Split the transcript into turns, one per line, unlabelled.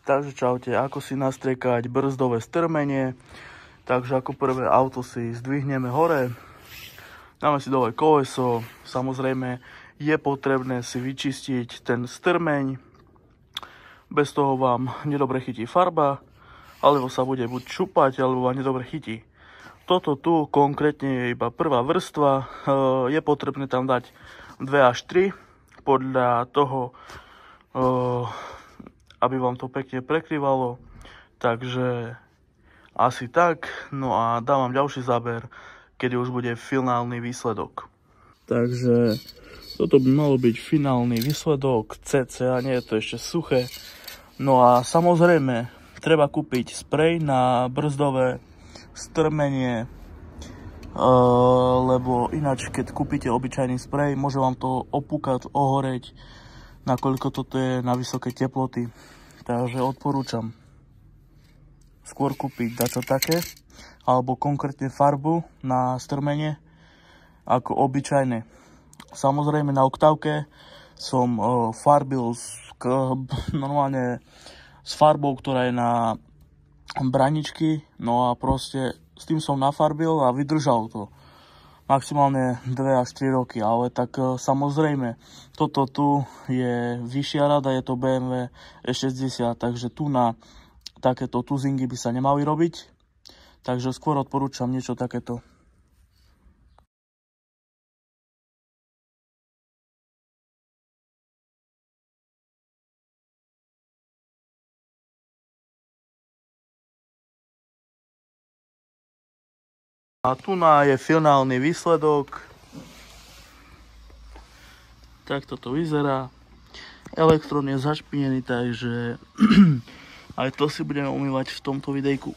Takže čaute, ako si nastriekať brzdové strmenie. Takže ako prvé auto si zdvihneme hore, dáme si dole koleso, samozrejme je potrebné si vyčistiť ten strmeň, bez toho vám nedobre chytí farba, alebo sa bude buď šupať, alebo vám nedobre chytí. Toto tu konkrétne je iba prvá vrstva, je potrebné tam dať 2 až 3, podľa toho, aby vám to pekne prekrývalo. Takže asi tak. No a dávam ďalší záber, kedy už bude finálny výsledok. Takže toto by malo byť finálny výsledok cca, nie je to ešte suché. No a samozrejme treba kúpiť sprej na brzdové strmenie, lebo ináč keď kúpite obyčajný sprej, môže vám to opúkať, ohoreť, nakoľko toto je na vysoké teploty. Takže odporúčam skôr kúpiť dačo také, alebo konkrétne farbu na strmenie ako obyčajné. Samozrejme na oktávke som farbil normálne s farbou, ktorá je na braničky, no a proste s tým som nafarbil a vydržal to maximálne 2 až 3 roky, ale tak samozrejme, toto tu je vyššia rada, je to BMW E60, takže tu na takéto tuzingy by sa nemali robiť, takže skôr odporúčam niečo takéto. A tu je finálny výsledok. Takto to vyzerá. Elektrón je zašpinený, takže aj to si budeme umývať v tomto videjku.